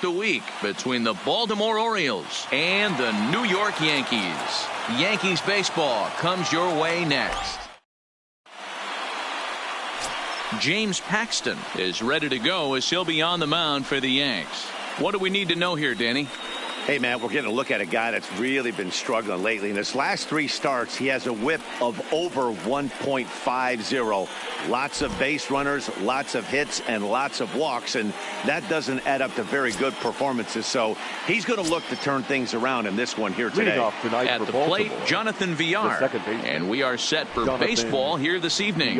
The week between the Baltimore Orioles and the New York Yankees. Yankees baseball comes your way next. James Paxton is ready to go as he'll be on the mound for the Yanks. What do we need to know here, Danny? Hey, man, we're getting a look at a guy that's really been struggling lately. In his last 3 starts, he has a whip of over 1.50. Lots of base runners, lots of hits, and lots of walks, and that doesn't add up to very good performances. So he's going to look to turn things around in this one here today. At the plate, Jonathan Villar. And we are set for baseball here this evening.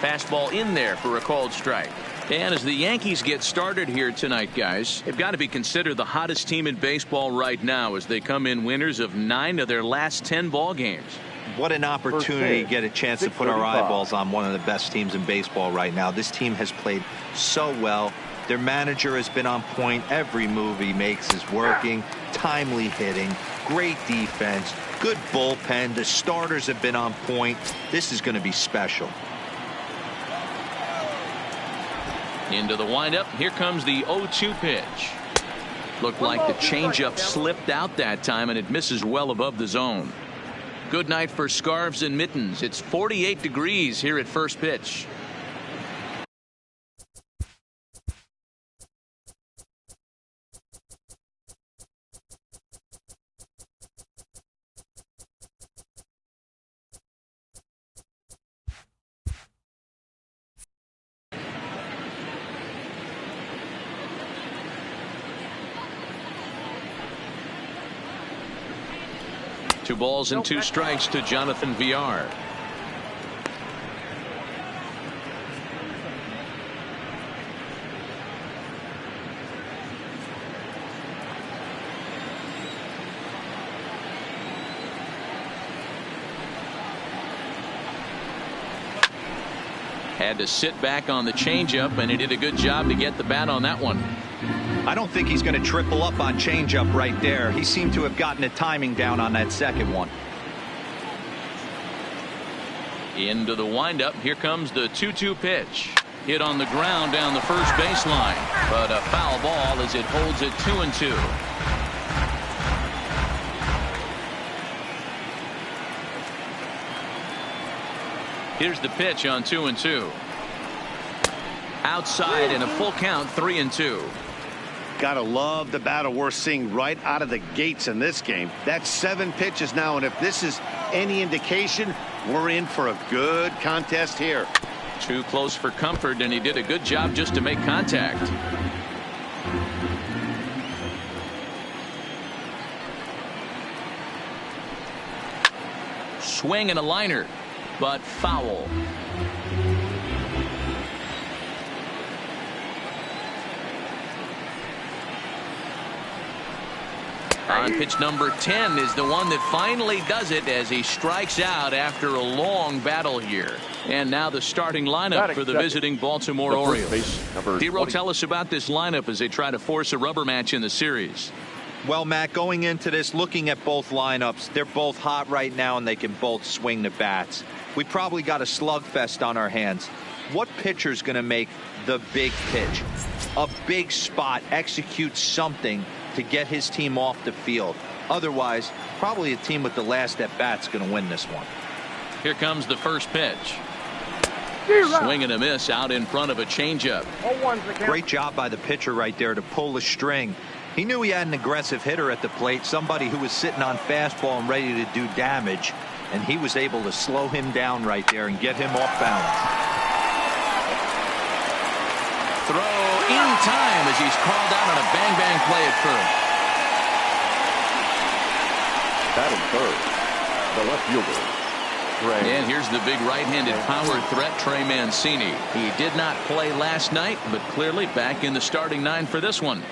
Fastball in there for a called strike. And as the Yankees get started here tonight, guys, they've got to be considered the hottest team in baseball right now as they come in winners of 9 of their last 10 ball games. What an opportunity to get a chance to put our eyeballs on one of the best teams in baseball right now. This team has played so well. Their manager has been on point. Every move he makes is working. Timely hitting, great defense, good bullpen. The starters have been on point. This is going to be special. Into the windup. Here comes the 0-2 pitch. Looked like the changeup slipped out that time, and it misses well above the zone. Good night for scarves and mittens. It's 48 degrees here at first pitch. Two balls and 2 strikes to Jonathan Villar. Had to sit back on the changeup, and he did a good job to get the bat on that one. I don't think he's going to triple up on changeup right there. He seemed to have gotten the timing down on that second one. Into the windup. Here comes the 2-2 pitch. Hit on the ground down the first baseline, but a foul ball as it holds it 2-2. Here's the pitch on 2-2. Outside and a full count, 3-2. Gotta love the battle we're seeing right out of the gates in this game. That's 7 pitches now, and if this is any indication, we're in for a good contest here. Too close for comfort, and he did a good job just to make contact. Swing and a liner, but foul. On pitch number 10 is the one that finally does it as he strikes out after a long battle here. And now the starting lineup for the visiting Baltimore Orioles. D-Roll, tell us about this lineup as they try to force a rubber match in the series. Well, Matt, going into this, looking at both lineups, they're both hot right now and they can both swing the bats. We probably got a slugfest on our hands. What pitcher's going to make the big pitch? A big spot, execute something to get his team off the field. Otherwise, probably a team with the last at bat's going to win this one. Here comes the first pitch. Swing and a miss out in front of a changeup. Great job by the pitcher right there to pull the string. He knew he had an aggressive hitter at the plate, somebody who was sitting on fastball and ready to do damage, and he was able to slow him down right there and get him off balance. Throw in time as he's called out on a bang-bang play at first. Batting third, the left fielder. And here's the big right-handed power threat, Trey Mancini. He did not play last night, but clearly back in the starting 9 for this one.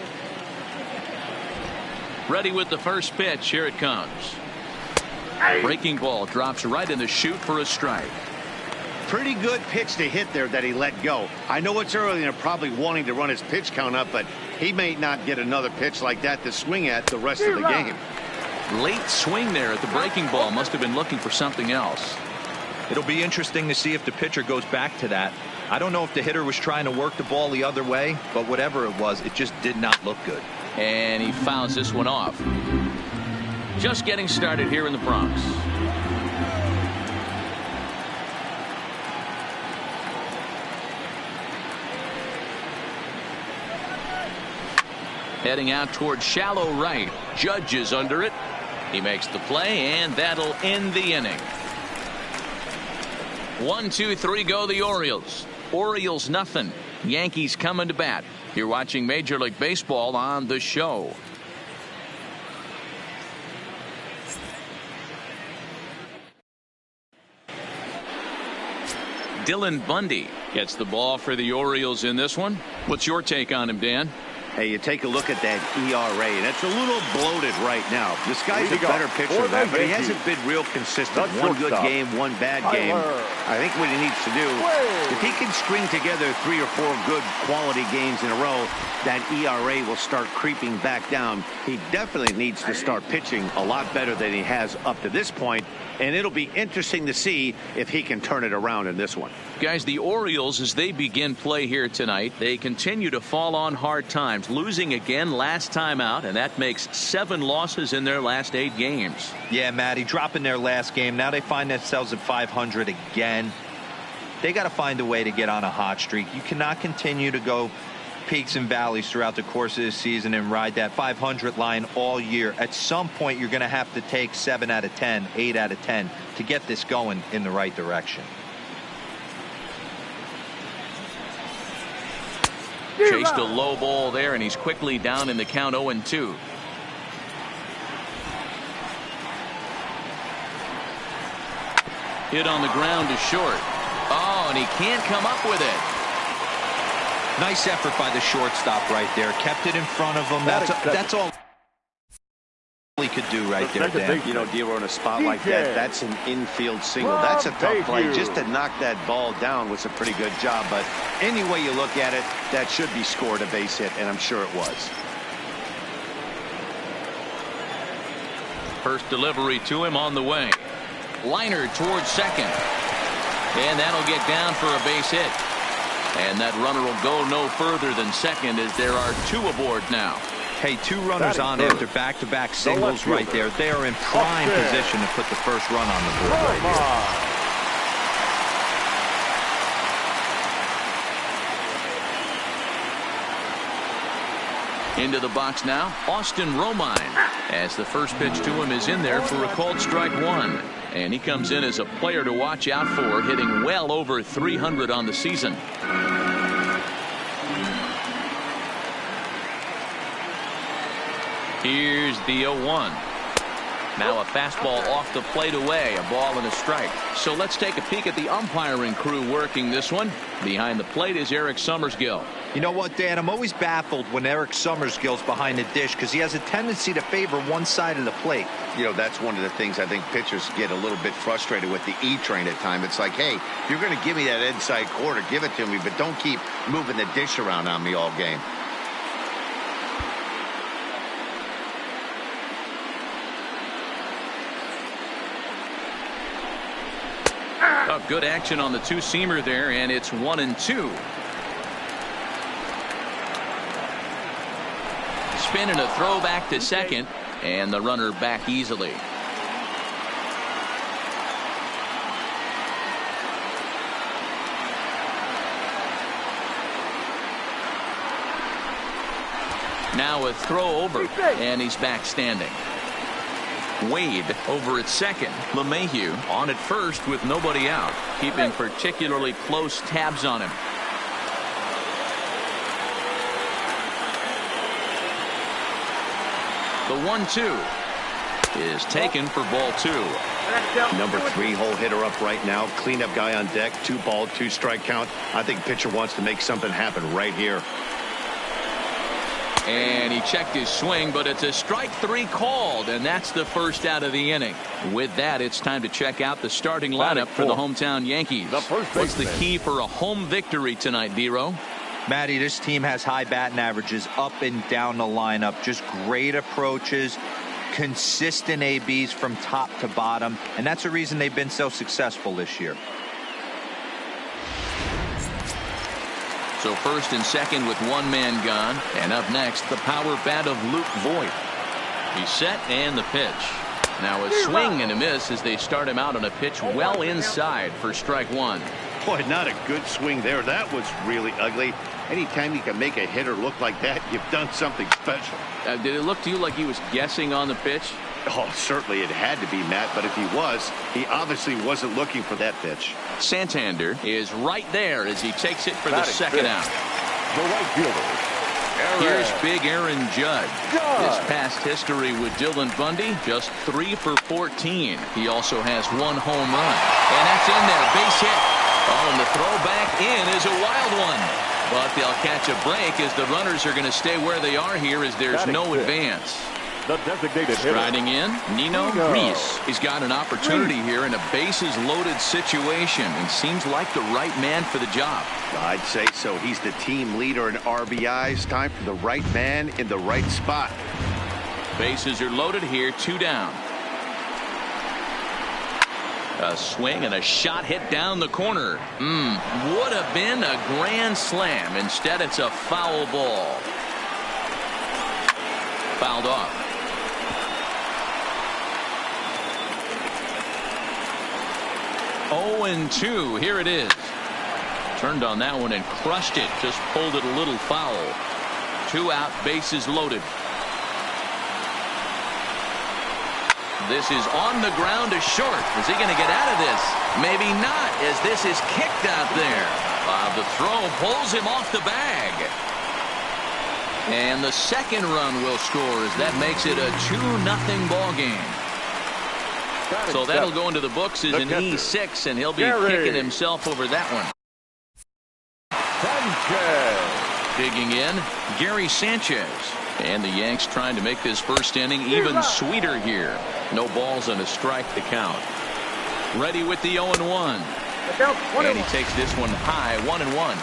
Ready with the first pitch. Here it comes. Breaking ball drops right in the chute for a strike. Pretty good pitch to hit there that he let go. I know it's early and they're probably wanting to run his pitch count up, but he may not get another pitch like that to swing at the rest of the game. Late swing there at the breaking ball. Must have been looking for something else. It'll be interesting to see if the pitcher goes back to that. I don't know if the hitter was trying to work the ball the other way, but whatever it was, it just did not look good. And he fouls this one off. Just getting started here in the Bronx. Heading out toward shallow right. Judge is under it. He makes the play, and that'll end the inning. 1, 2, 3 go the Orioles. Orioles nothing. Yankees coming to bat. You're watching Major League Baseball on The Show. Dylan Bundy gets the ball for the Orioles in this one. What's your take on him, Dan? Hey, you take a look at that ERA, and it's a little bloated right now. This guy's a better pitcher than that, but he hasn't been real consistent. One good game, one bad game. I think what he needs to do, if he can string together 3 or 4 good quality games in a row, that ERA will start creeping back down. He definitely needs to start pitching a lot better than he has up to this point, and it'll be interesting to see if he can turn it around in this one. Guys, the Orioles, as they begin play here tonight, they continue to fall on hard times, losing again last time out, and that makes 7 losses in their last 8 games. Yeah, Matty, dropping their last game. Now they find themselves at 500 again. They got to find a way to get on a hot streak. You cannot continue to go peaks and valleys throughout the course of this season and ride that 500 line all year. At some point, you're going to have to take 7 out of 10, 8 out of 10 to get this going in the right direction. Chased a low ball there, and he's quickly down in the count 0-2. Hit on the ground to short. Oh, and he can't come up with it. Nice effort by the shortstop right there. Kept it in front of him. That's all he could do right there, Dan. You know, Dero, in a spot like that, that's an infield single. That's a tough play. Just to knock that ball down was a pretty good job. But any way you look at it, that should be scored a base hit, and I'm sure it was. First delivery to him on the way. Liner towards second. And that'll get down for a base hit. And that runner will go no further than second, as there are 2 aboard now. Hey, 2 runners on after back-to-back singles right there. They are in prime position to put the first run on the board right here. Into the box now, Austin Romine, as the first pitch to him is in there for a called strike 1. And he comes in as a player to watch out for, hitting well over 300 on the season. Here's the 0-1. Now a fastball off the plate away, a ball and a strike. So let's take a peek at the umpiring crew working this one. Behind the plate is Eric Summersgill. You know what, Dan? I'm always baffled when Eric Summersgill's behind the dish, because he has a tendency to favor one side of the plate. You know, that's one of the things I think pitchers get a little bit frustrated with the E-train at times. It's like, hey, if you're going to give me that inside quarter, give it to me, but don't keep moving the dish around on me all game. Oh, good action on the 2-seamer there, and it's 1-2. Spin and a throw back to second, and the runner back easily. Now a throw over, and he's back standing. Wade over at second. LeMahieu on at first with nobody out, keeping particularly close tabs on him. The 1-2 is taken for ball 2. Number 3 hole hitter up right now. Cleanup guy on deck. 2 ball, 2 strike count. I think pitcher wants to make something happen right here. And he checked his swing, but it's a strike 3 called, and that's the first out of the inning. With that, it's time to check out the starting lineup for the hometown Yankees. What's the key for a home victory tonight, Dero? Matty, this team has high batting averages up and down the lineup. Just great approaches, consistent ABs from top to bottom, and that's the reason they've been so successful this year. So first and second with one man gone. And up next, the power bat of Luke Voigt. He's set and the pitch. Now a swing and a miss as they start him out on a pitch well inside for strike one. Boy, not a good swing there. That was really ugly. Anytime you can make a hitter look like that, you've done something special. Did it look to you like he was guessing on the pitch? Oh, certainly it had to be, Matt, but if he was, he obviously wasn't looking for that pitch. Santander is right there as he takes it for the second out. The right fielder, Here's big Aaron Judge. His past history with Dylan Bundy, just 3 for 14. He also has 1 home run. And that's in there, base hit. Oh, and the throw back in is a wild one. But they'll catch a break as the runners are going to stay where they are here as there's no advance. the designated hitter. Striding in, Nino Reese. He's got an opportunity here in a bases-loaded situation and seems like the right man for the job. I'd say so. He's the team leader in RBIs. Time for the right man in the right spot. Bases are loaded here, 2 down. A swing and a shot hit down the corner. Would have been a grand slam. Instead, it's a foul ball. Fouled off. Oh, and 2. Here it is. Turned on that one and crushed it. Just pulled it a little foul. 2 out, bases loaded. This is on the ground to short. Is he going to get out of this? Maybe not, as this is kicked out there. The throw pulls him off the bag. And the second run will score as that makes it a 2-0 ball game. So that'll go into the books as an E6, and he'll be kicking himself over that one. Digging in, Gary Sanchez. And the Yanks trying to make this first inning even sweeter here. No balls and a strike to count. Ready with the 0-1. And he takes this one high, 1-1.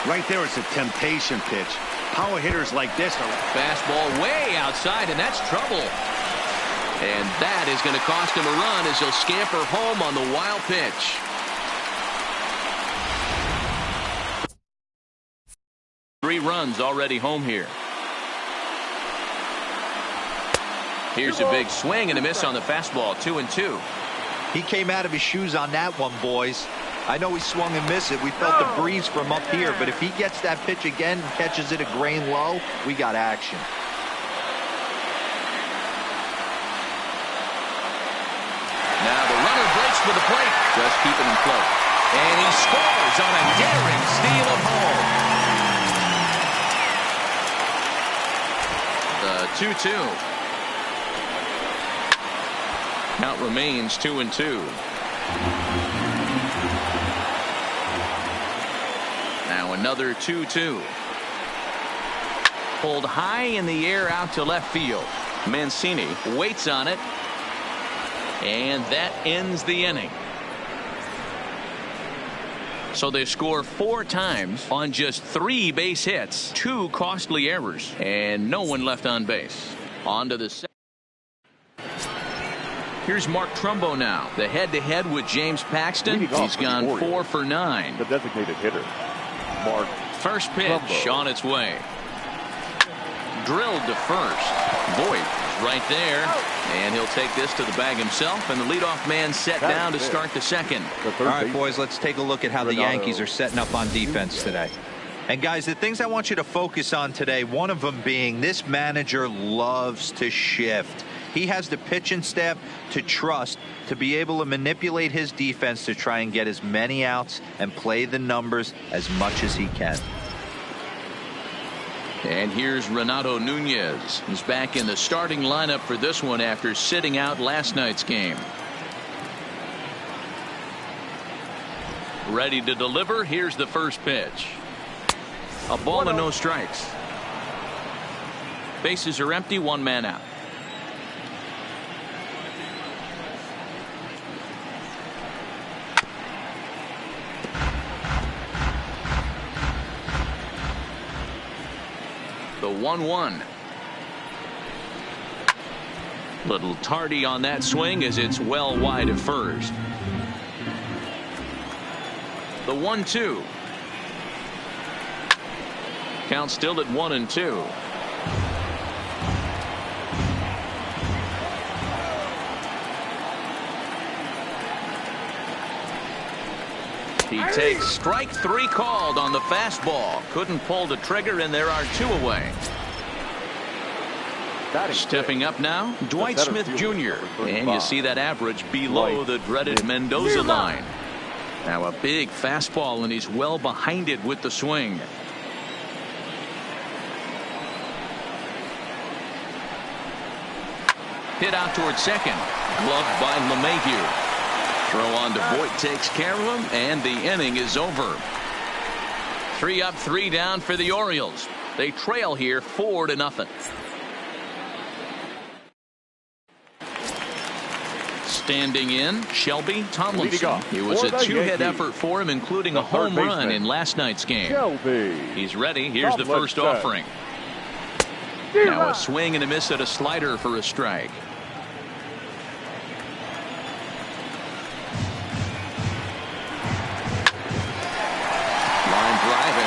Right there is a temptation pitch. Power hitters like this are fastball way outside, and that's trouble. And that is going to cost him a run as he'll scamper home on the wild pitch. Three runs already home here. Here's a big swing and a miss on the fastball, 2-2. He came out of his shoes on that one, boys. I know he swung and missed it. We felt the breeze from up here, but if he gets that pitch again and catches it a grain low, we got action. Now the runner breaks for the plate, just keeping him close. And he scores on a daring steal at home. The 2-2. Count remains 2-2. Now another 2-2. Pulled high in the air out to left field. Mancini waits on it. And that ends the inning. So they score 4 times on just 3 base hits, 2 costly errors, and no one left on base. On to the second. Here's Mark Trumbo now. The head-to-head with James Paxton. He's gone 4 for 9. The designated hitter, Mark. First pitch Trumbo. On its way. Drilled to first. Voigt is right there. And he'll take this to the bag himself. And the leadoff man set down to start the second. All right, boys, let's take a look at how the Yankees are setting up on defense today. And, guys, the things I want you to focus on today, one of them being this manager loves to shift. He has the pitching staff to trust to be able to manipulate his defense to try and get as many outs and play the numbers as much as he can. And here's Renato Nunez. He's back in the starting lineup for this one after sitting out last night's game. Ready to deliver. Here's the first pitch. A ball and no strikes. Bases are empty, 1 man out. The 1-1. Little tardy on that swing as it's well wide at first. The 1-2. Count still at 1-2. He takes strike 3 called on the fastball. Couldn't pull the trigger, and there are 2 away. Stepping up now, Dwight Smith Jr. And you see that average below the dreaded Mendoza line. Now a big fastball, and he's well behind it with the swing. Hit out towards second. Gloved by LeMahieu. Throw on to Voit takes care of him, and the inning is over. 3 up, 3 down for the Orioles. They trail here 4-0. Standing in, Shelby Tomlinson. It was a 2-hit effort for him, including a home run in last night's game. He's ready. Here's the first offering. Now a swing and a miss at a slider for a strike.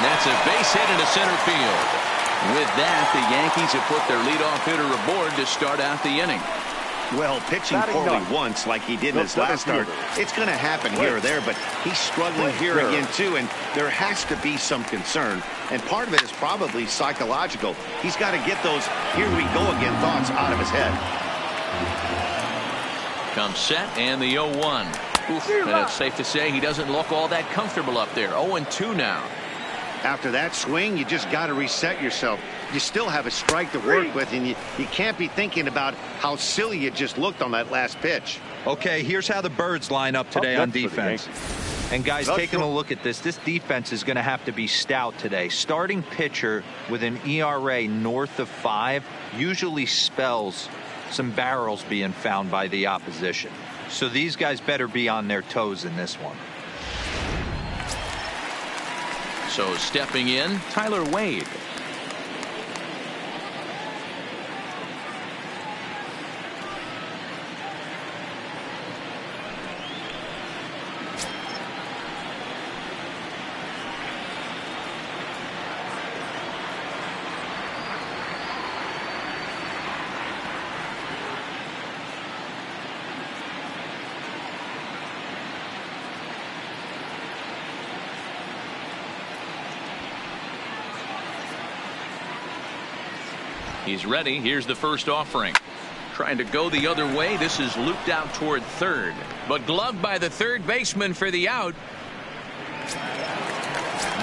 That's a base hit into center field. With that, the Yankees have put their leadoff hitter aboard to start out the inning. Well, pitching poorly once like he did in his last start, it's going to happen here or there, but he's struggling here again too, and there has to be some concern, and part of it is probably psychological. He's got to get those here we go again thoughts out of his head. Comes set, and the 0-1. And it's safe to say he doesn't look all that comfortable up there. 0-2 now. After that swing, you just got to reset yourself. You still have a strike to work with, and you can't be thinking about how silly you just looked on that last pitch. Okay, here's how the Birds line up today on defense. And guys, taking a look at this defense is going to have to be stout today. Starting pitcher with an ERA north of 5 usually spells some barrels being found by the opposition. So these guys better be on their toes in this one. So stepping in, Tyler Wade. He's ready. Here's the first offering. Trying to go the other way. This is looped out toward third, but gloved by the third baseman for the out.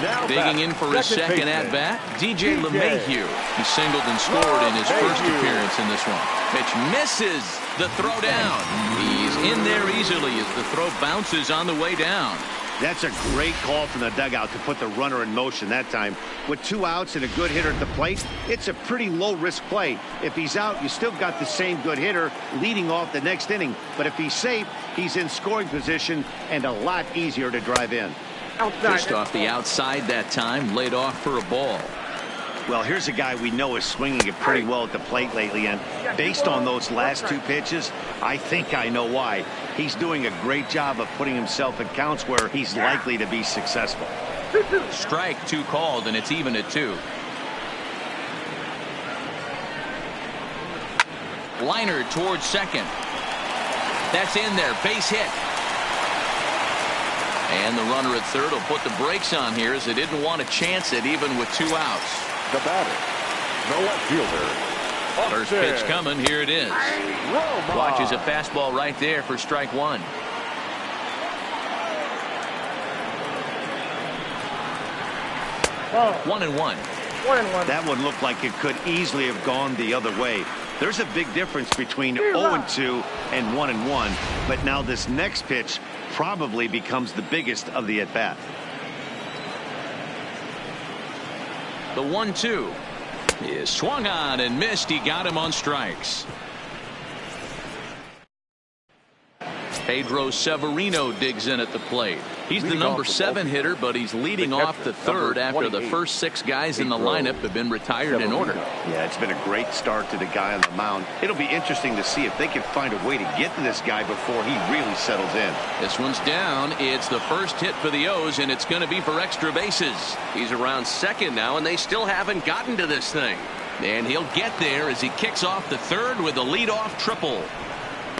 Now digging in for his second at bat, DJ LeMahieu. He singled and scored in his first appearance in this one. Pitch misses the throw down. He's in there easily as the throw bounces on the way down. That's a great call from the dugout to put the runner in motion that time. With 2 outs and a good hitter at the plate, it's a pretty low-risk play. If he's out, you still got the same good hitter leading off the next inning. But if he's safe, he's in scoring position and a lot easier to drive in. Just off the outside that time, laid off for a ball. Well, here's a guy we know is swinging it pretty well at the plate lately, and based on those last 2 pitches, I think I know why. He's doing a great job of putting himself in counts where he's likely to be successful. Strike 2 called, and it's even at 2. Liner towards second. That's in there. Base hit. And the runner at third will put the brakes on here as they didn't want to chance it even with 2 outs. The batter, the left fielder. First pitch coming. Here it is. Watches a fastball right there for strike 1. Whoa. 1-1. 1-1. That one looked like it could easily have gone the other way. There's a big difference between 0-2 and 1-1, but now this next pitch probably becomes the biggest of the at-bat. The 1-2 is swung on and missed. He got him on strikes. Pedro Severino digs in at the plate. He's the number 7 hitter, but he's leading off the third after the first 6 guys in the lineup have been retired in order. Yeah, it's been a great start to the guy on the mound. It'll be interesting to see if they can find a way to get to this guy before he really settles in. This one's down. It's the first hit for the O's, and it's going to be for extra bases. He's around second now, and they still haven't gotten to this thing. And he'll get there as he kicks off the third with a leadoff triple.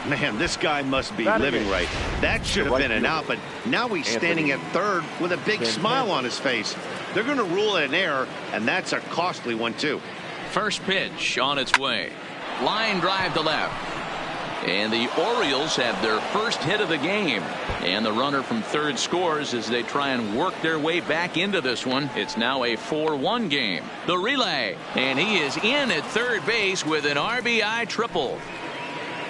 Man, this guy must be living right. That should have been an out, but now he's standing at third with a big smile on his face. They're going to rule it an error, and that's a costly one, too. First pitch on its way. Line drive to left. And the Orioles have their first hit of the game. And the runner from third scores as they try and work their way back into this one. It's now a 4-1 game. The relay. And he is in at third base with an RBI triple.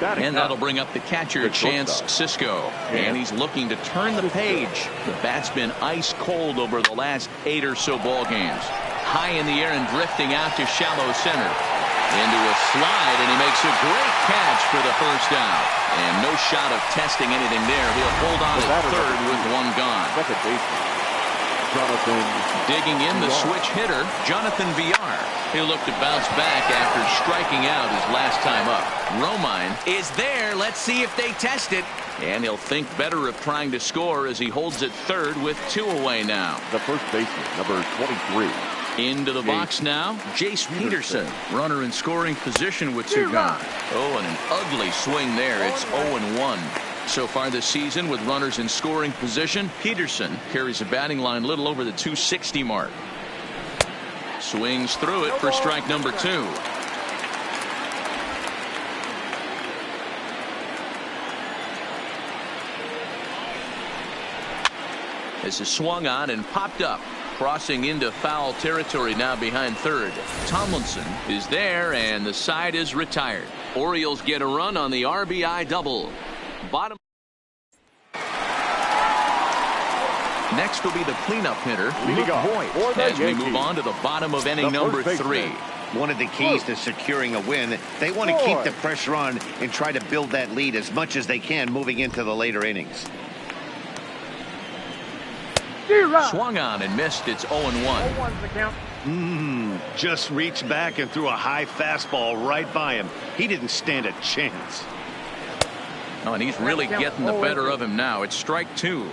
And that'll bring up the catcher, Chance Sisco. And he's looking to turn the page. The bat's been ice cold over the last 8 or so ball games. High in the air and drifting out to shallow center. Into a slide, and he makes a great catch for the first out. And no shot of testing anything there. He'll hold on at third with 1 gone. Digging in the switch hitter, Jonathan Villar. He'll look to bounce back after striking out his last time up. Romine is there. Let's see if they test it. And he'll think better of trying to score as he holds it third with 2 away now. The first baseman, number 23. Into the box now, Jace Peterson. Runner in scoring position with 2 gone. Oh, and an ugly swing there. It's 0-1. So far this season with runners in scoring position, Peterson carries a batting line little over the 260 mark. Swings through it for strike number 2. This is swung on and popped up. Crossing into foul territory now behind third. Tomlinson is there, and the side is retired. Orioles get a run on the RBI double. Bottom. Next will be the cleanup hitter, Luke Voigt, as we move on to the bottom of inning number 3. One of the keys to securing a win, they want to keep the pressure on and try to build that lead as much as they can moving into the later innings. Swung on and missed. It's 0-1. Just reached back and threw a high fastball right by him. He didn't stand a chance. Oh, and he's really getting the better of him now. It's strike 2.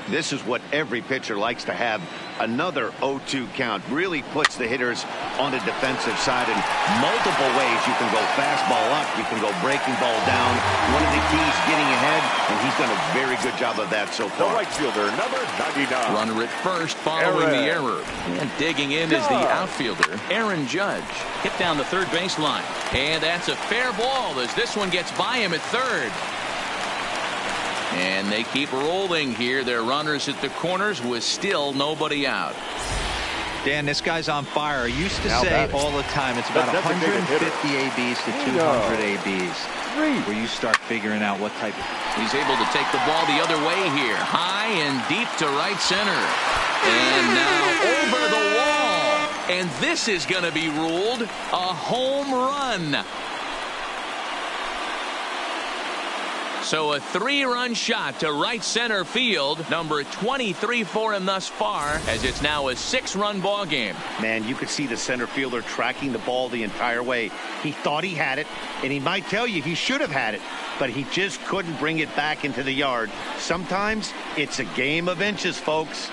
This is what every pitcher likes to have. Another 0-2 count really puts the hitters on the defensive side in multiple ways. You can go fastball up, you can go breaking ball down. One of the keys, getting ahead, and he's done a very good job of that so far. The right fielder, number 99. Runner at first following the error. And digging in is the outfielder, Aaron Judge. Hit down the third baseline. And that's a fair ball as this one gets by him at third. And they keep rolling here. Their runners at the corners with still nobody out. Dan, this guy's on fire. I used to say all the time it's about 150 ABs to 200 ABs where you start figuring out what type of. He's able to take the ball the other way here. High and deep to right center. And now over the wall. And this is going to be ruled a home run. So a 3-run shot to right center field, number 23 for him thus far, as it's now a 6-run ball game. Man, you could see the center fielder tracking the ball the entire way. He thought he had it, and he might tell you he should have had it, but he just couldn't bring it back into the yard. Sometimes it's a game of inches, folks.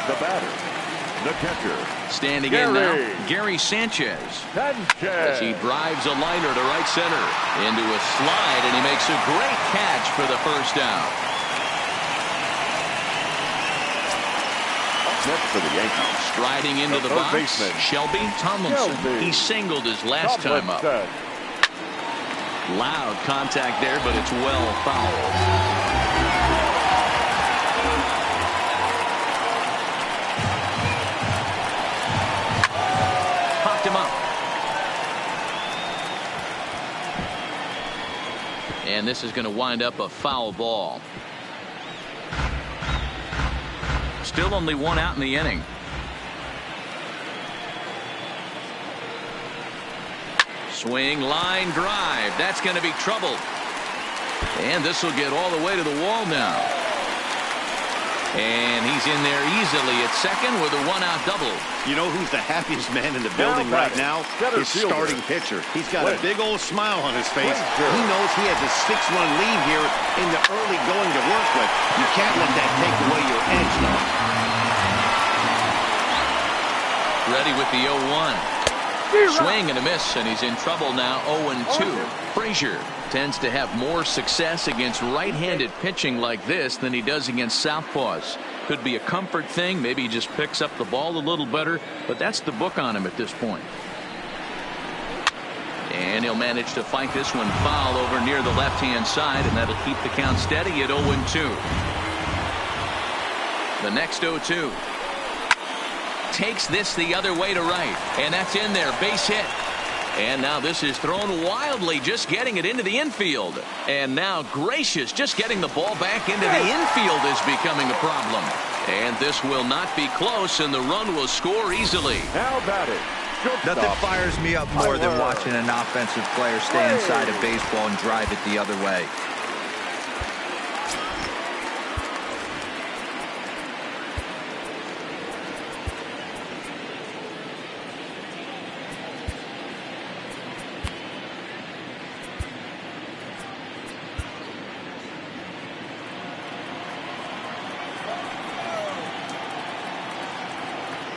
The batter, the catcher. Standing in now, Gary Sanchez. As he drives a liner to right center. Into a slide, and he makes a great catch for the first down. Next for the Yankees. Striding into the box, baseman, Shelby Tomlinson. He singled his last time up. Loud contact there, but it's well fouled. Him up. And this is going to wind up a foul ball. Still only 1 out in the inning. Swing, line drive. That's going to be trouble. And this will get all the way to the wall now. And he's in there easily at second with a one-out double. You know who's the happiest man in the building right now? His starting pitcher. He's got a big old smile on his face. He knows he has a 6-run lead here in the early going to work with. You can't let that take away your edge, though. Ready with the 0-1. Swing and a miss, and he's in trouble now. 0-2. Frazier tends to have more success against right-handed pitching like this than he does against southpaws. Could be a comfort thing. Maybe he just picks up the ball a little better, but that's the book on him at this point. And he'll manage to fight this one foul over near the left-hand side, and that'll keep the count steady at 0-2. The next 0-2. Takes this the other way to right, and that's in there. Base hit. And now this is thrown wildly, just getting it into the infield. And now Gracious just getting the ball back into the infield is becoming a problem. And this will not be close, and the run will score easily. Now batting. Nothing fires me up more than watching an offensive player stay inside of baseball and drive it the other way.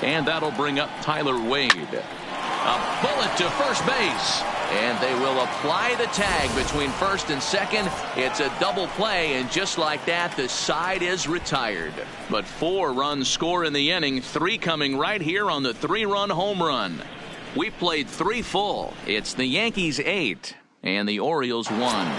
And that'll bring up Tyler Wade. A bullet to first base. And they will apply the tag between first and second. It's a double play, and just like that, the side is retired. But 4 runs score in the inning, 3 coming right here on the 3-run home run. We played 3 full. It's the Yankees 8 and the Orioles 1.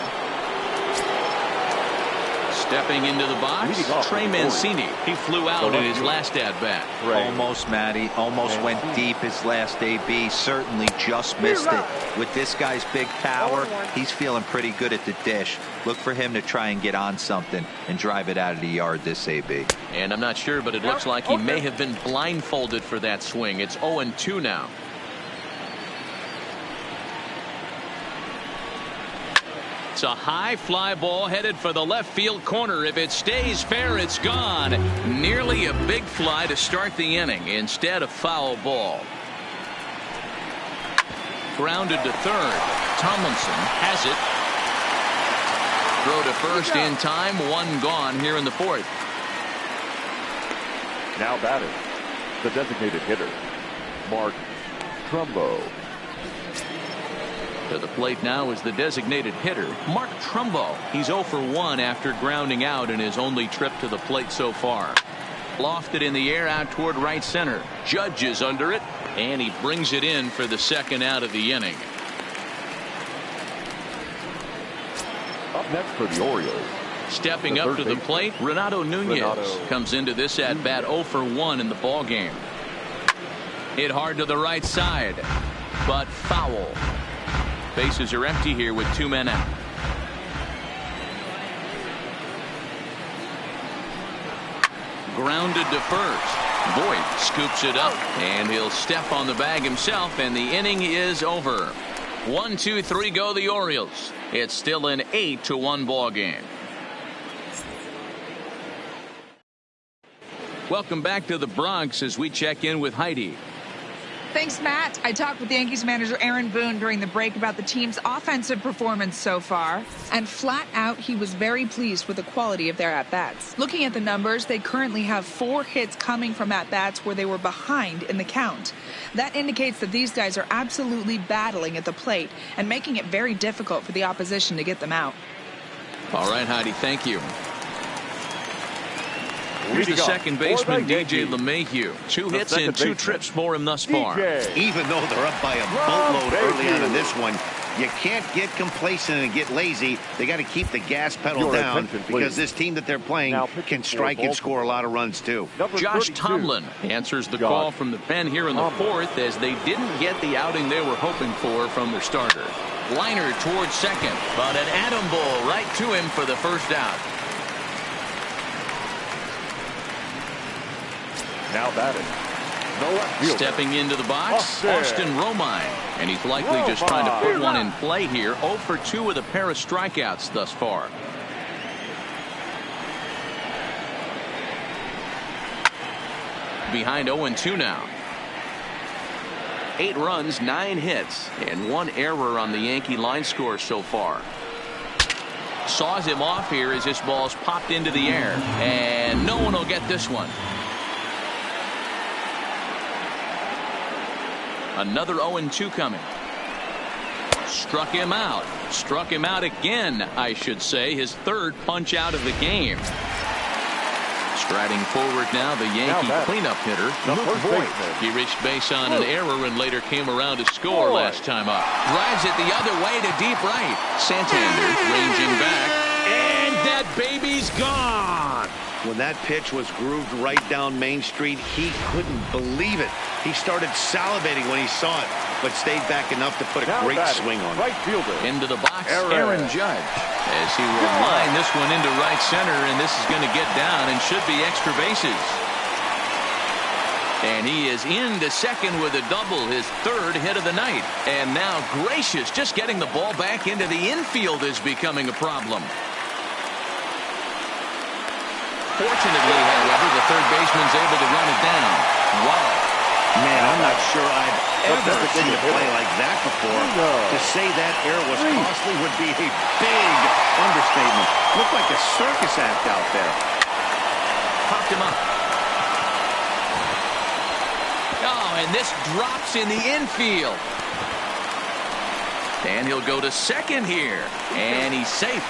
Stepping into the box, Trey Mancini. He flew out in his last at-bat. Almost, Matty. Almost went deep his last AB. Certainly just missed it. With this guy's big power, he's feeling pretty good at the dish. Look for him to try and get on something and drive it out of the yard this AB. And I'm not sure, but it looks like he may have been blindfolded for that swing. It's 0-2 now. It's a high fly ball headed for the left field corner. If it stays fair, it's gone. Nearly a big fly to start the inning. Instead, a foul ball. Grounded to third. Tomlinson has it. Throw to first in time. 1 gone here in the 4th. Now batting, the designated hitter, Mark Trumbo. To the plate now is the designated hitter, Mark Trumbo. He's 0 for 1 after grounding out in his only trip to the plate so far. Lofted in the air out toward right center. Judge is under it, and he brings it in for the 2nd out of the inning. Up next for the Orioles. Stepping up to the plate, Renato Nunez comes into this at bat 0 for 1 in the ball game. Hit hard to the right side, but foul. Bases are empty here with 2 men out. Grounded to first. Voit scoops it up, and he'll step on the bag himself, and the inning is over. 1, 2, 3 go the Orioles. It's still an 8-1 ball game. Welcome back to the Bronx as we check in with Heidi. Thanks, Matt. I talked with Yankees manager Aaron Boone during the break about the team's offensive performance so far, and flat out, he was very pleased with the quality of their at-bats. Looking at the numbers, they currently have 4 hits coming from at-bats where they were behind in the count. That indicates that these guys are absolutely battling at the plate and making it very difficult for the opposition to get them out. All right, Heidi, thank you. Here's the second baseman, DJ LeMahieu. 2 hits and 2 trips for him thus far. Even though they're up by a boatload early on in this one, you can't get complacent and get lazy. They got to keep the gas pedal down because this team that they're playing can strike and score a lot of runs too. Josh Tomlin answers the call from the pen here in the 4th as they didn't get the outing they were hoping for from their starter. Liner towards second, but an atom ball right to him for the 1st out. Now batting, Stepping into the box, Austin Romine. And he's likely just trying to put one in play here. 0 for 2 with a pair of strikeouts thus far. Behind 0-2 now. 8 runs, 9 hits, and 1 error on the Yankee line score so far. Saws him off here as this ball's popped into the air. And no one will get this one. Another 0-2 coming. Struck him out. Struck him out again, I should say. His 3rd punch out of the game. Striding forward now, the Yankee cleanup hitter, Luke Voigt. He reached base on an error and later came around to score last time up. Drives it the other way to deep right. Santander ranging back. And that baby's gone. When that pitch was grooved right down Main Street, he couldn't believe it. He started salivating when he saw it, but stayed back enough to put a great swing on it. Right fielder. Into the box, Aaron Judge. As he will line this one into right center, and this is going to get down and should be extra bases. And he is into second with a double, his 3rd hit of the night. And now Gracious, just getting the ball back into the infield is becoming a problem. Fortunately, however, the 3rd baseman's able to run it down. Wow. Man, I'm not sure I've ever seen a play like that before. To say that error was costly would be a big understatement. Looked like a circus act out there. Popped him up. Oh, and this drops in the infield. And he'll go to second here. And he's safe.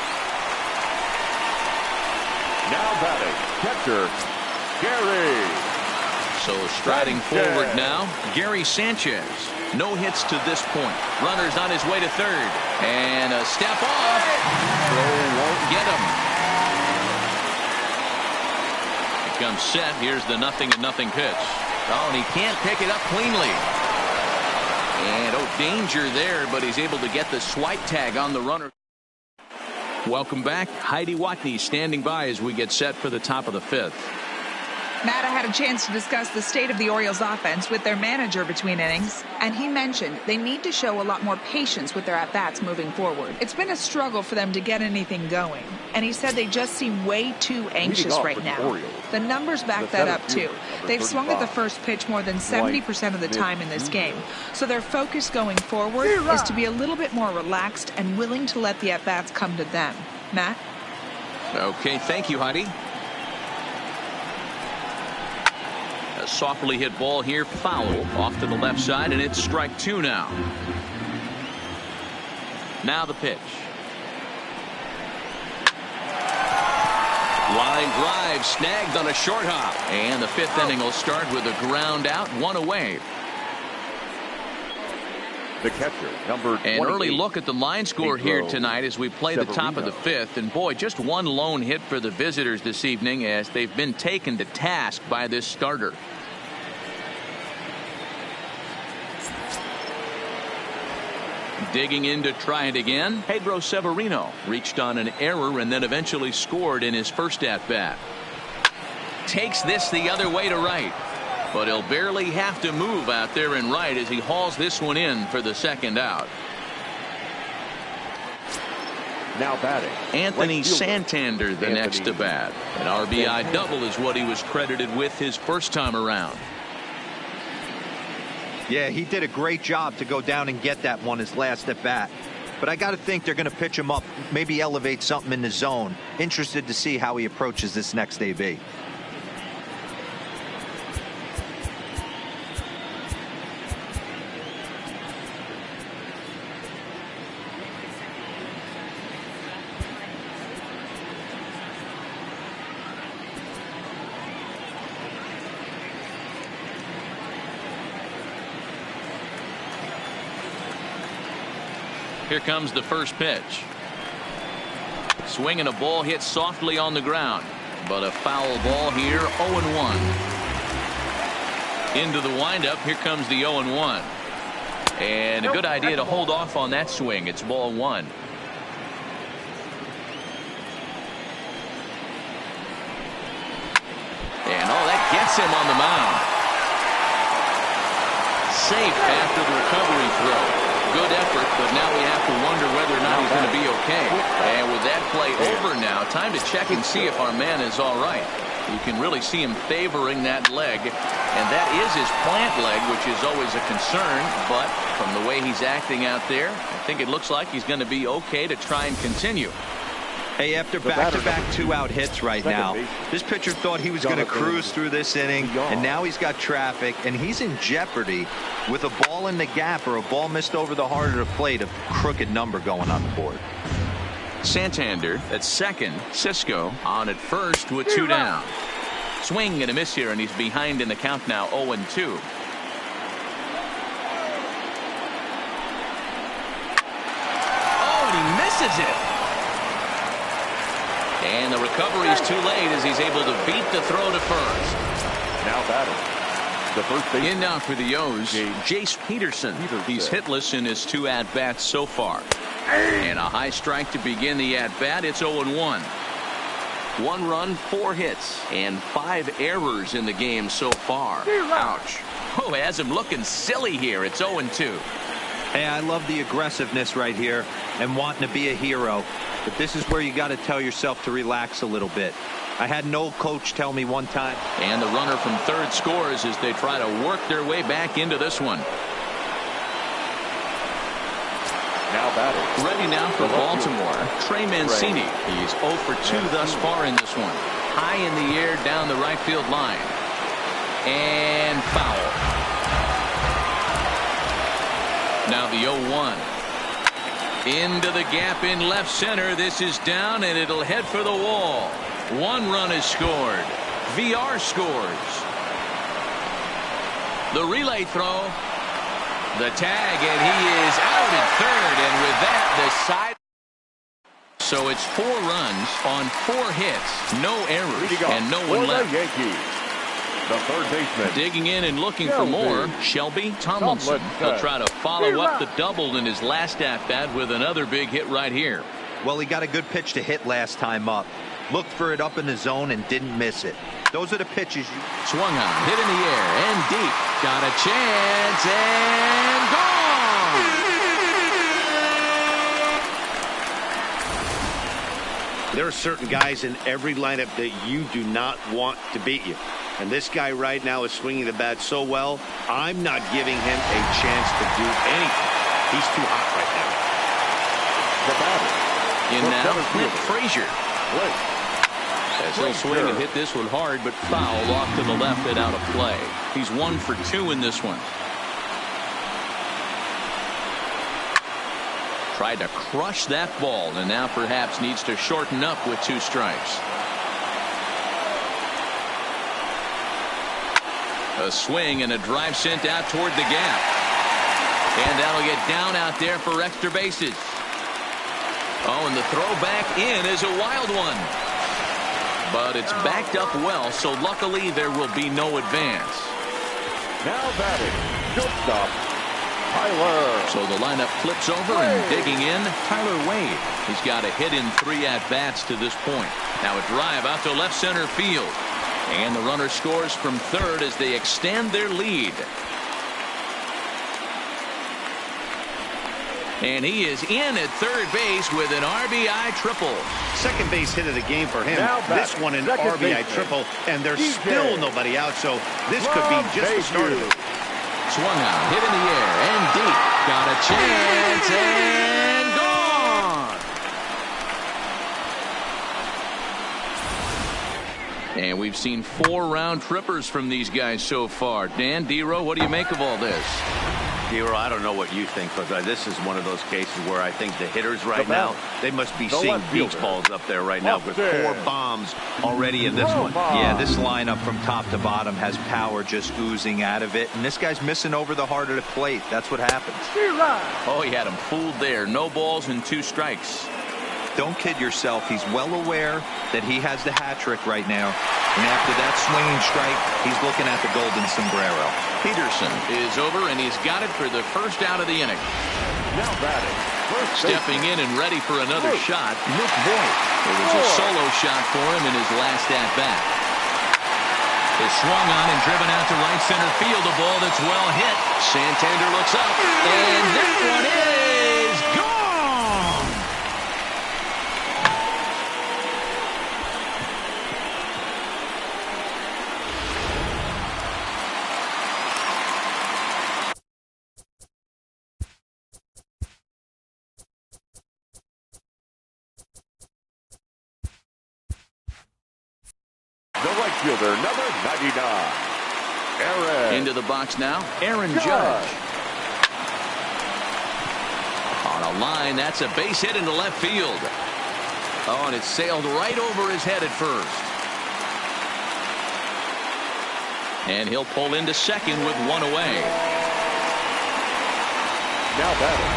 Now batting, catcher, Gary. So striding forward now, Gary Sanchez. No hits to this point. Runners on his way to 3rd. And a step off. Throw won't get him. He comes set. Here's the 0-0 pitch. Oh, and he can't pick it up cleanly. And danger there, but he's able to get the swipe tag on the runner. Welcome back. Heidi Watney standing by as we get set for the top of the 5th. Matt, I had a chance to discuss the state of the Orioles offense with their manager between innings, and he mentioned they need to show a lot more patience with their at-bats moving forward. It's been a struggle for them to get anything going, and he said they just seem way too anxious right now. The numbers back that up, too. They've swung at the first pitch more than 70% of the time in this game, so their focus going forward is to be a little bit more relaxed and willing to let the at-bats come to them. Matt? Okay, thank you, Heidi. A softly hit ball here, foul off to the left side, and it's strike 2 now. Now the pitch. Line drive snagged on a short hop, and the 5th inning will start with a ground out, 1 away. The catcher, number 28. An early look at the line score here tonight as we play the top of the 5th. And boy, just 1 lone hit for the visitors this evening as they've been taken to task by this starter. Digging in to try it again, Pedro Severino reached on an error and then eventually scored in his first at-bat. Takes this the other way to right. But he'll barely have to move out there in right as he hauls this one in for the 2nd out. Now batting, Anthony Santander, the next to bat. An RBI double is what he was credited with his first time around. Yeah, he did a great job to go down and get that one his last at bat. But I got to think they're going to pitch him up, maybe elevate something in the zone. Interested to see how he approaches this next AB. Here comes the first pitch. Swinging a ball hit softly on the ground, but a foul ball here. 0-1. Into the windup. Here comes the 0-1. And a good idea to hold off on that swing. It's ball 1. And that gets him on the mound. safe after the recovery throw. Good effort, but now we have to wonder whether or not he's going to be okay. And with that play over now, time to check and see if our man is all right. You can really see him favoring that leg, and that is his plant leg, which is always a concern. But from the way he's acting out there, I think it looks like he's going to be okay to try and continue. Hey, after back-to-back two-out hits right now, this pitcher thought he was going to cruise through this inning, and now he's got traffic, and he's in jeopardy with a ball in the gap or a ball missed over the heart of the plate, a crooked number going on the board. Santander at second, Cisco on at first with 2 down. Swing and a miss here, and he's behind in the count now, 0-2. Oh, and he misses it. And the recovery is too late as he's able to beat the throw to first. Now batting, the first base. In now for the O's, Jace Peterson. He's hitless in his 2 at-bats so far. And a high strike to begin the at-bat. It's 0-1. 1 run, 4 hits, and 5 errors in the game so far. Ouch. Oh, has him looking silly here. It's 0-2. Hey, I love the aggressiveness right here and wanting to be a hero. But this is where you got to tell yourself to relax a little bit. I had an old coach tell me one time. And the runner from third scores as they try to work their way back into this one. Now batting. Ready now for Baltimore, Trey Mancini. He's 0 for 2 thus far in this one. High in the air down the right field line. And foul. Now the 0-1. Into the gap in left center. This is down, and it'll head for the wall. 1 run is scored. VR scores. The relay throw. The tag, and he is out at third, and with that, the side. So it's 4 runs on 4 hits, no errors, and no one left. Yankees, the third baseman. Digging in and looking for more, Shelby Tomlinson. He'll try to follow up the double in his last at-bat with another big hit right here. Well, he got a good pitch to hit last time up. Looked for it up in the zone and didn't miss it. Those are the pitches you swung on, hit in the air and deep. Got a chance and gone. There are certain guys in every lineup that you do not want to beat you. And this guy right now is swinging the bat so well, I'm not giving him a chance to do anything. He's too hot right now. The batter. In now, Clint Frazier. As he'll swing and hit this one hard, but foul off to the left and out of play. He's 1 for 2 in this one. Tried to crush that ball, and now perhaps needs to shorten up with 2 strikes. A swing and a drive sent out toward the gap. And that'll get down out there for extra bases. Oh, and the throw back in is a wild one. But it's backed up well, so luckily there will be no advance. Now batting, shortstop, Tyler. So the lineup flips over and digging in, Tyler Wade. He's got a hit in 3 at-bats to this point. Now a drive out to left center field. And the runner scores from third as they extend their lead. And he is in at third base with an RBI triple. Second base hit of the game for him. This one an RBI baseman. triple, and there's still nobody out, so this could be just the start of it. Swung out, hit in the air, and deep. Got a chance, and gone. And we've seen 4 round trippers from these guys so far. Dan, D-Row, what do you make of all this? Hero, I don't know what you think, but this is one of those cases where I think the hitters right now, they must be seeing beach balls up there right now with 4 bombs already in this one. Yeah, this lineup from top to bottom has power just oozing out of it, and this guy's missing over the heart of the plate. That's what happens. Oh, he had him fooled there. No balls and 2 strikes. Don't kid yourself. He's well aware that he has the hat trick right now. And after that swinging strike, he's looking at the golden sombrero. Peterson is over, and he's got it for the first out of the inning. Now batting, stepping in and ready for another shot, Nick Voigt. It was a solo shot for him in his last at-bat. is swung on and driven out to right center field. A ball that's well hit. Santander looks up, and that one is gone. The right fielder, number 99. Aaron. Into the box now, Aaron Judge. On a line, that's a base hit into left field. Oh, and it sailed right over his head at first. And he'll pull into second with one away. Now batting,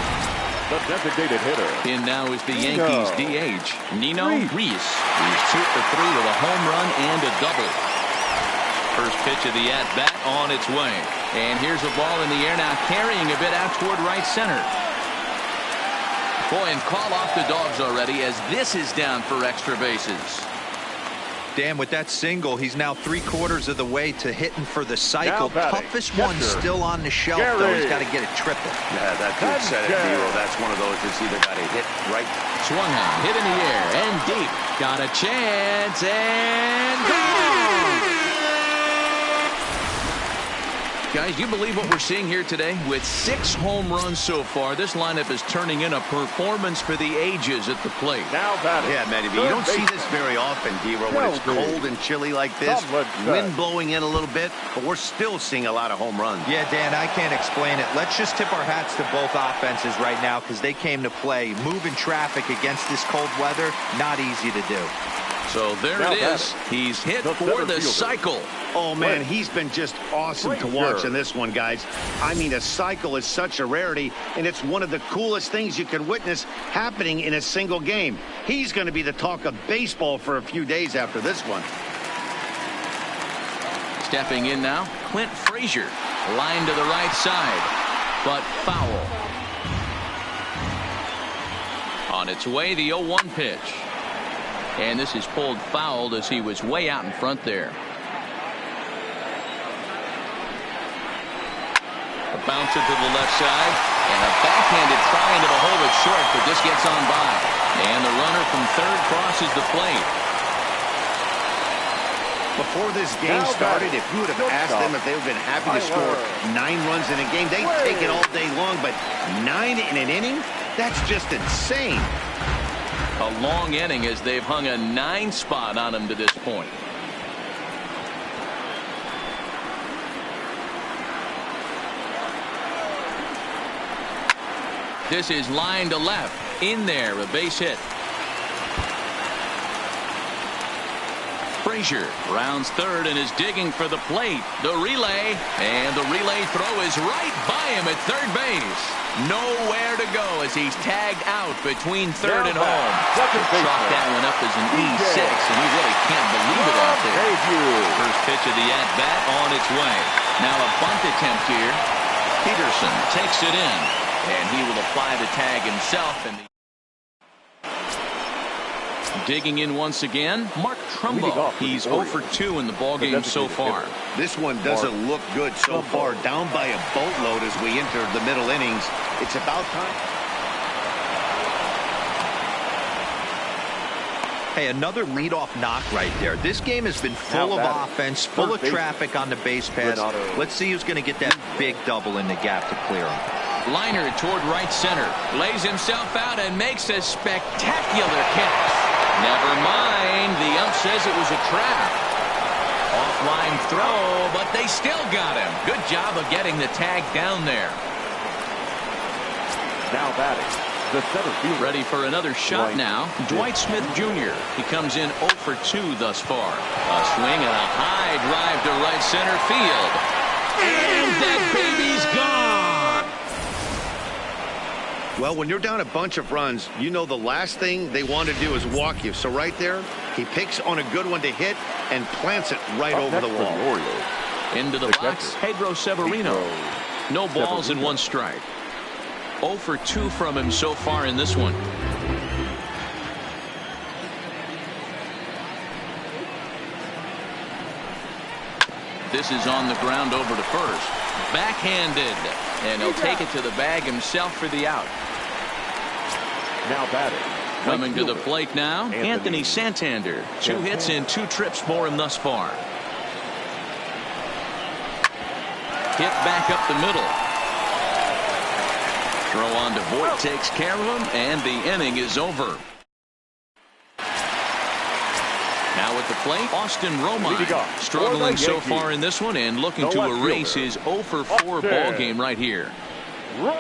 the designated hitter. In now is the Yankees DH, Nino Reese. He's 2 for 3 with a home run and a double. First pitch of the at-bat on its way. And here's a ball in the air now, carrying a bit out toward right center. Boy, and call off the Dogs already as this is down for extra bases. Dan, with that single, he's now 3/4 of the way to hitting for the cycle. Toughest one still on the shelf, though. He's got to get a triple. Yeah, that dude said it, Nero. That's one of those that's either got to hit right. Swung on, hit in the air, and deep. Got a chance, and gone! Guys, you believe what we're seeing here today? With 6 home runs so far, this lineup is turning in a performance for the ages at the plate. Now batting. Yeah, Matty, you don't see this very often, Dero, when it's cold and chilly like this. Wind blowing in a little bit, but we're still seeing a lot of home runs. Yeah, Dan, I can't explain it. Let's just tip our hats to both offenses right now because they came to play. Moving traffic against this cold weather, not easy to do. So there it is. He's hit for the cycle. Oh, man, he's been just awesome to watch in this one, guys. I mean, a cycle is such a rarity, and it's one of the coolest things you can witness happening in a single game. He's going to be the talk of baseball for a few days after this one. Stepping in now, Clint Frazier. Line to the right side, but foul. On its way, the 0-1 pitch. And this is pulled fouled as he was way out in front there. A bouncer to the left side, and a backhanded try into the hole at short, but this gets on by. And the runner from third crosses the plate. Before this game started, if you would have asked them if they would have been happy to score 9 runs in a game, they'd take it all day long, but 9 in an inning? That's just insane. A long inning as they've hung a 9 spot on him to this point. This is line to left. In there, a base hit. Frazier rounds third and is digging for the plate. The relay, and the relay throw is right by him at third base. Nowhere to go as he's tagged out between third and home. Chalked that one up as an E6, and he really can't believe it out there. First pitch of the at-bat on its way. Now a bunt attempt here. Peterson takes it in, and he will apply the tag himself. And digging in once again, Mark Trumbo. He's 0 for 2 in the ballgame so far. This one doesn't look good so far. Down by a boatload as we enter the middle innings. It's about time. Hey, another leadoff knock right there. This game has been full of offense, full of traffic on the base paths. Let's see who's going to get that big double in the gap to clear him. Liner toward right center. Lays himself out and makes a spectacular catch. Never mind. The ump says it was a trap. Offline throw, but they still got him. Good job of getting the tag down there. Now batting, the center fielder. Ready for another shot now. Dwight Smith Jr. He comes in 0 for 2 thus far. A swing and a high drive to right center field. And that baby's gone. Well, when you're down a bunch of runs, you know the last thing they want to do is walk you. So right there, he picks on a good one to hit and plants it right over the wall. Orioles. Into the box, Pedro Severino. No balls and 1 strike. 0 for 2 from him so far in this one. this is on the ground over to first. Backhanded. And he'll take it to the bag himself for the out. Now batting. Coming to the plate now, Anthony Santander. 2 hits and 2 trips for him thus far. Hit back up the middle. Throw on to Voit takes care of him, and the inning is over. Now at the plate, Austin Romine struggling so far in this one and looking to erase his 0 for 4 ball game right here.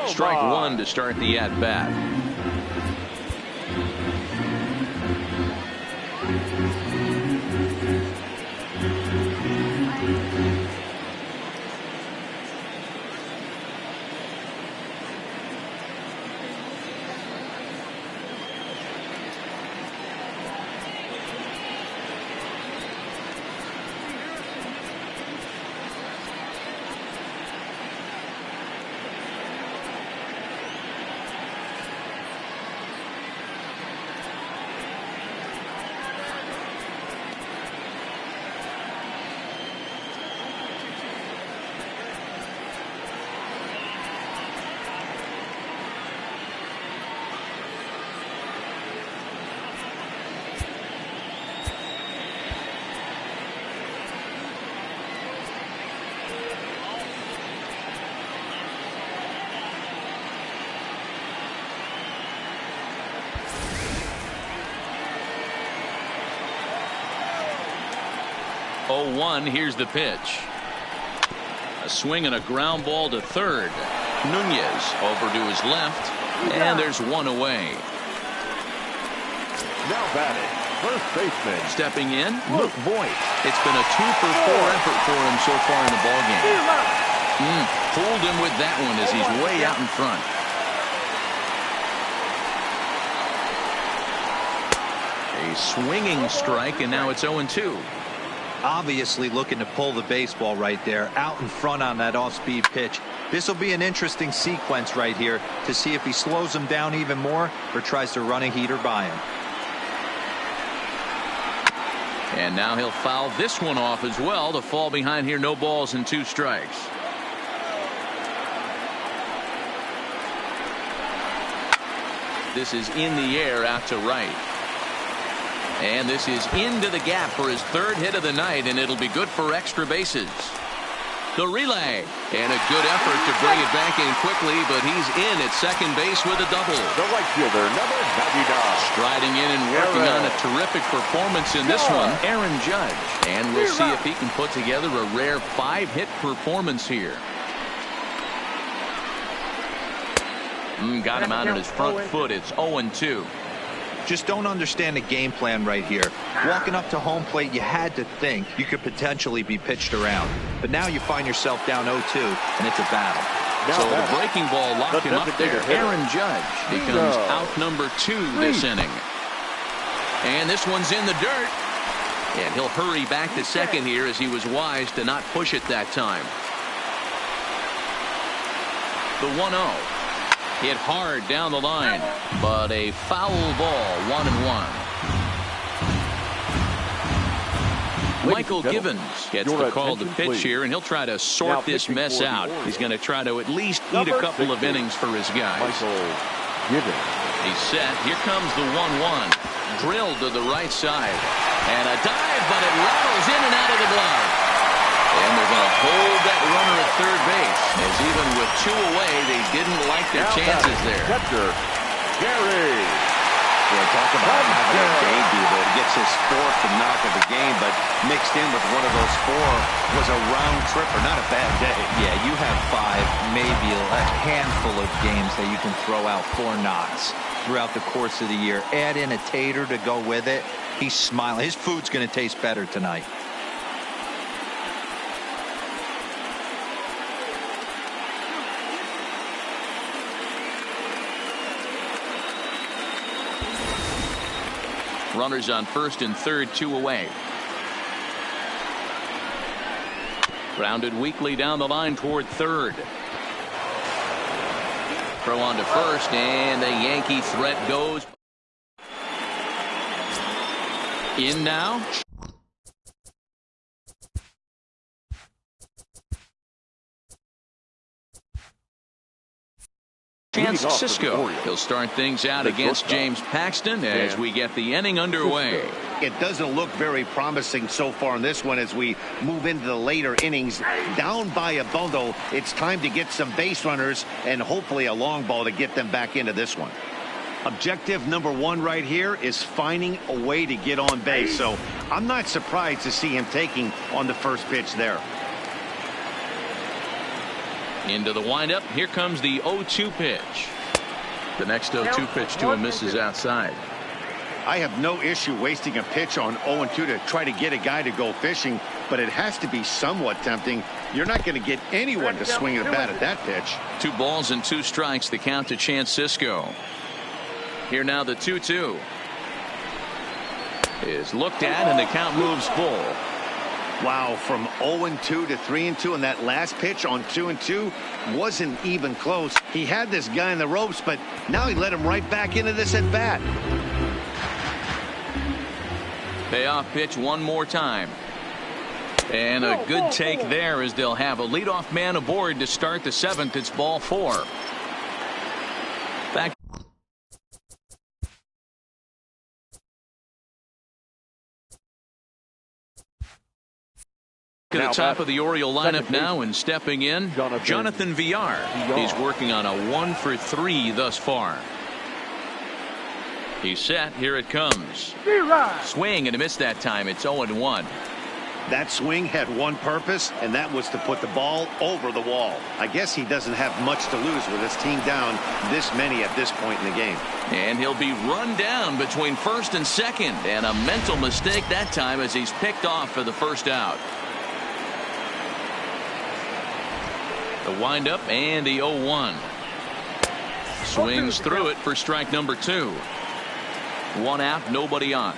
Strike 1 to start the at-bat. Here's the pitch. A swing and a ground ball to third. Nunez over to his left, and there's 1 away. Now batting, first baseman. Stepping in, Luke Voit. It's been a 2 for 4 effort for him so far in the ballgame. Pulled him with that one as he's way out in front. A swinging strike, and now it's 0-2. Obviously looking to pull the baseball right there, out in front on that off-speed pitch. This will be an interesting sequence right here to see if he slows him down even more or tries to run a heater by him. And now he'll foul this one off as well to fall behind here. No balls and 2 strikes. This is in the air out to right. And this is into the gap for his 3rd hit of the night, and it'll be good for extra bases. The relay, and a good effort to bring it back in quickly, but he's in at second base with a double. The right fielder, number 99. Striding in and working on a terrific performance in this one, Aaron Judge. And we'll see if he can put together a rare 5-hit performance here. Got him out on his front foot. It's 0-2. Just don't understand the game plan right here. Walking up to home plate, you had to think you could potentially be pitched around. But now you find yourself down 0-2, and it's a battle. So the breaking ball locked him up there. Aaron Judge becomes out number 2 this inning. And this one's in the dirt. And he'll hurry back to second here as he was wise to not push it that time. The 1-0. Hit hard down the line, but a foul ball, 1-1. Michael Givens gets the call to pitch here, and he'll try to sort this mess out. He's going to try to at least eat a couple of innings for his guys. He's set. Here comes the 1-1. Drilled to the right side. And a dive, but it rattles in and out of the glove. And they're going to hold that runner at third base, as even with 2 away, they didn't like their chances there. Catcher, Gary. Yeah, talk about having a debut that gets his 4th knock of the game, but mixed in with one of those 4 was a round tripper. Not a bad day. Yeah, you have 5, maybe a handful of games that you can throw out 4 knocks throughout the course of the year. Add in a tater to go with it. He's smiling. His food's going to taste better tonight. Runners on first and third, 2 away. Grounded weakly down the line toward third. Throw on to first, and the Yankee threat goes in now. Chance Cisco. He'll start things out against James Paxton as we get the inning underway. It doesn't look very promising so far in this one as we move into the later innings. Down by a bundle, it's time to get some base runners and hopefully a long ball to get them back into this one. Objective number one right here is finding a way to get on base. So I'm not surprised to see him taking on the first pitch there. Into the windup. Here comes the 0-2 pitch. The next 0-2 pitch to him misses outside. I have no issue wasting a pitch on 0-2 to try to get a guy to go fishing, but it has to be somewhat tempting. You're not going to get anyone to swing a bat at that pitch. 2 balls and 2 strikes, the count to Chance Cisco. Here now the 2-2 is looked at and the count moves full. Wow, from 0-2 to 3-2, and that last pitch on 2-2 wasn't even close. He had this guy in the ropes, but now he let him right back into this at bat. Payoff pitch one more time. And a good take there as they'll have a leadoff man aboard to start the 7th. It's ball 4. Back to the top of the Oriole lineup now, and stepping in, Jonathan Villar. He's working on a 1-for-3 thus far. He's set. Here it comes. Swing and a miss that time. It's 0-1. That swing had one purpose, and that was to put the ball over the wall. I guess he doesn't have much to lose with his team down this many at this point in the game. And he'll be run down between first and second, and a mental mistake that time as he's picked off for the first out. The windup and the 0-1. Swings through it for strike number 2. 1 out, nobody on.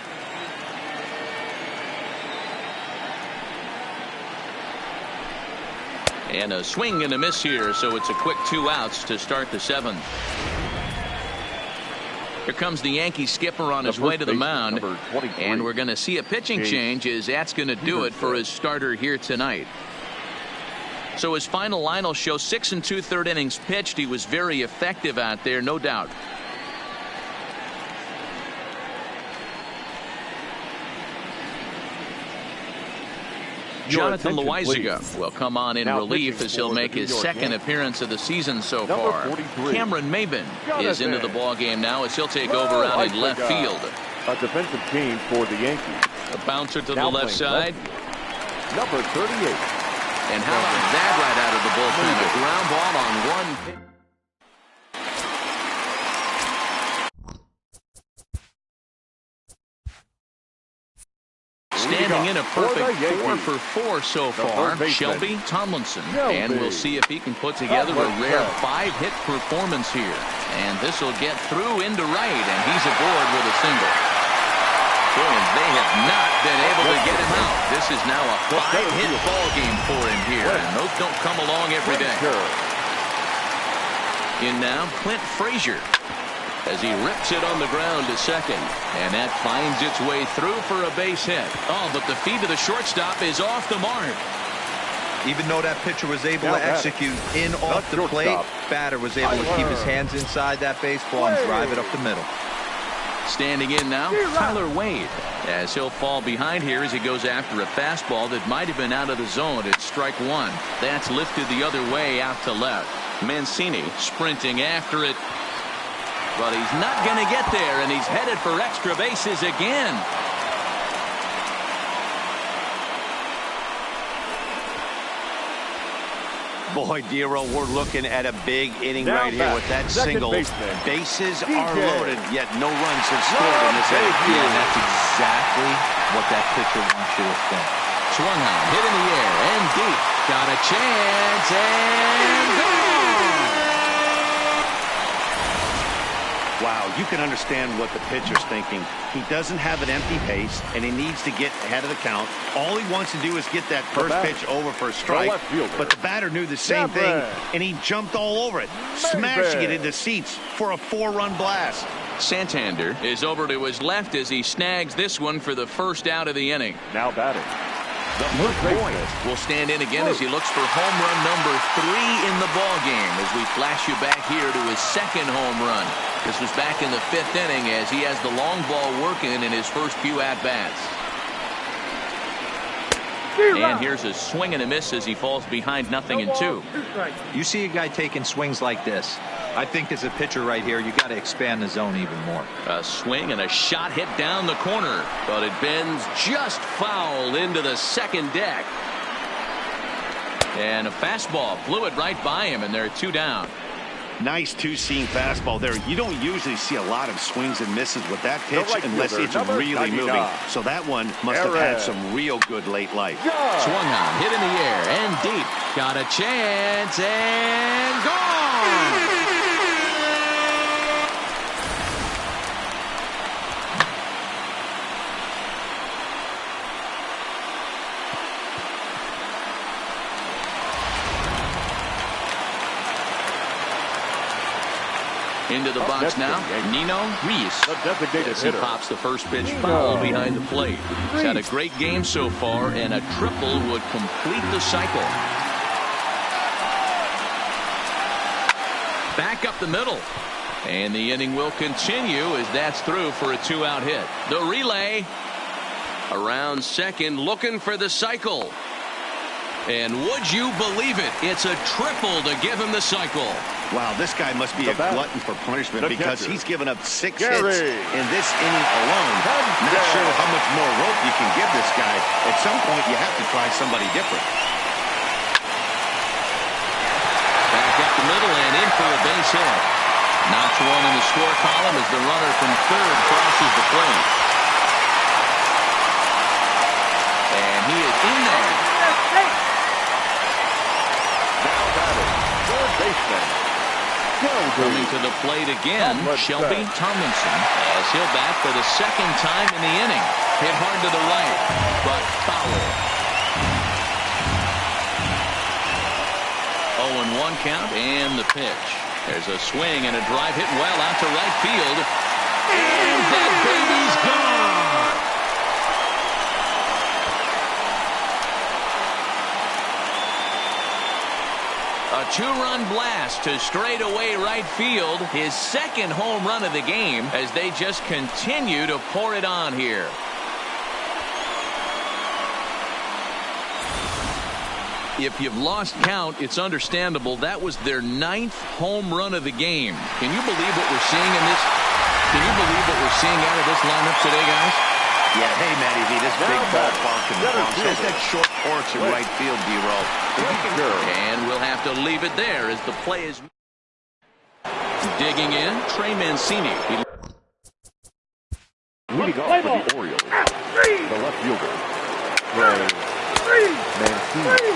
And a swing and a miss here, so it's a quick 2 outs to start the 7th. Here comes the Yankee skipper on his way to the mound, and we're going to see a pitching change as that's going to do it for his starter here tonight. So his final line will show 6 2/3 innings pitched. He was very effective out there, no doubt. Jonathan Loizaga will come on in relief as he'll make his 2nd appearance of the season so far. Cameron Maybin is into the ball game now as he'll take over out in left field. A defensive change for the Yankees. A bouncer to the left side. Number 38. And how about that right out of the bullpen? A ground ball on 1 pitch. Standing in a perfect 4-for-4 so far, Shelby Tomlinson. And we'll see if he can put together a rare 5-hit performance here. And this will get through into right, and he's aboard with a single. And they have not been able to get him out. This is now a 5-hit ball game for him here, and those don't come along every day. In now, Clint Frazier as he rips it on the ground to second, and that finds its way through for a base hit. Oh, but the feet of the shortstop is off the mark. Even though that pitcher was able to execute in off the plate, batter was able to keep his hands inside that baseball and drive it up the middle. Standing in now, Tyler Wade, as he'll fall behind here as he goes after a fastball that might have been out of the zone. It's strike 1. That's lifted the other way out to left. Mancini sprinting after it, but he's not going to get there, and he's headed for extra bases again. Boy, Dero, we're looking at a big inning right here with that single. Bases are loaded, yet no runs have scored in this inning. Yeah, that's exactly what that pitcher wants you to think. Swung on, hit in the air, and deep. Got a chance, and gone! Wow, you can understand what the pitcher's thinking. He doesn't have an empty base, and he needs to get ahead of the count. All he wants to do is get that first pitch over for a strike, but the batter knew the same thing, and he jumped all over it, smashing it into seats for a 4-run blast. Santander is over to his left as he snags this one for the first out of the inning. Now batting. Luke Boyd will stand in again as he looks for home run number 3 in the ball game as we flash you back here to his second home run. This was back in the 5th inning as he has the long ball working in his first few at-bats. And here's a swing and a miss as he falls behind 0-2. You see a guy taking swings like this. I think as a pitcher right here, you got to expand the zone even more. A swing and a shot hit down the corner, but it bends just foul into the second deck. And a fastball flew it right by him, and they're 2 down. Nice two-seam fastball there. You don't usually see a lot of swings and misses with that pitch unless it's really moving. So that one must have had some real good late life. Swung on, hit in the air, and deep. Got a chance, and gone! Into the box now, Nino Reese as he pops the first pitch foul behind the plate. He's had a great game so far, and a triple would complete the cycle. Back up the middle, and the inning will continue as that's through for a 2-out hit. The relay around second, looking for the cycle. And would you believe it? It's a triple to give him the cycle. Wow, this guy must be a glutton for punishment because he's given up 6 hits in this inning alone. Not sure how much more rope you can give this guy. At some point, you have to try somebody different. Back up the middle and in for a base hit. Knocks one in the score column as the runner from third crosses the plate. And he is in there. Now batting, third baseman. Coming to the plate again, Shelby Tomlinson, as he'll bat for the second time in the inning. Hit hard to the right, but foul. 0-1 count, and the pitch. There's a swing and a drive hit well out to right field. And that baby's gone! A 2-run blast to straightaway right field. His second home run of the game as they just continue to pour it on here. If you've lost count, it's understandable. That was their 9th home run of the game. Can you believe what we're seeing in this? Can you believe what we're seeing out of this lineup today, guys? Yeah, hey, Matty V, this big ballpark in the Bronx has that short porch in right field, D-Roll. And we'll have to leave it there as the play is digging in. Trey Mancini. Leading off for the Orioles, the left fielder, Trey Mancini.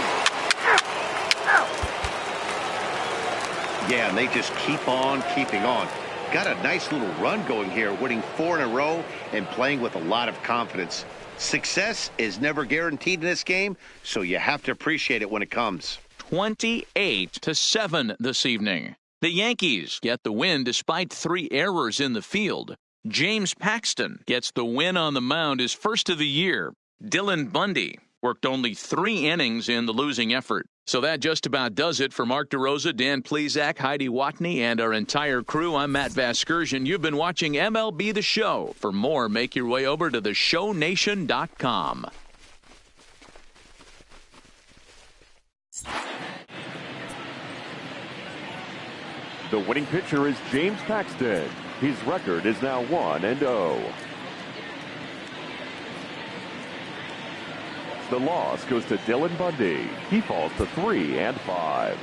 Yeah, and they just keep on keeping on. Got a nice little run going here, winning 4 in a row and playing with a lot of confidence. Success is never guaranteed in this game, so you have to appreciate it when it comes. 28-7 this evening. The Yankees get the win despite 3 errors in the field. James Paxton gets the win on the mound, his first of the year. Dylan Bundy worked only 3 innings in the losing effort. So that just about does it for Mark DeRosa, Dan Plesac, Heidi Watney, and our entire crew. I'm Matt Vasgersian. You've been watching MLB The Show. For more, make your way over to theshownation.com. The winning pitcher is James Paxton. His record is now 1-0. The loss goes to Dylan Bundy. He falls to 3-5.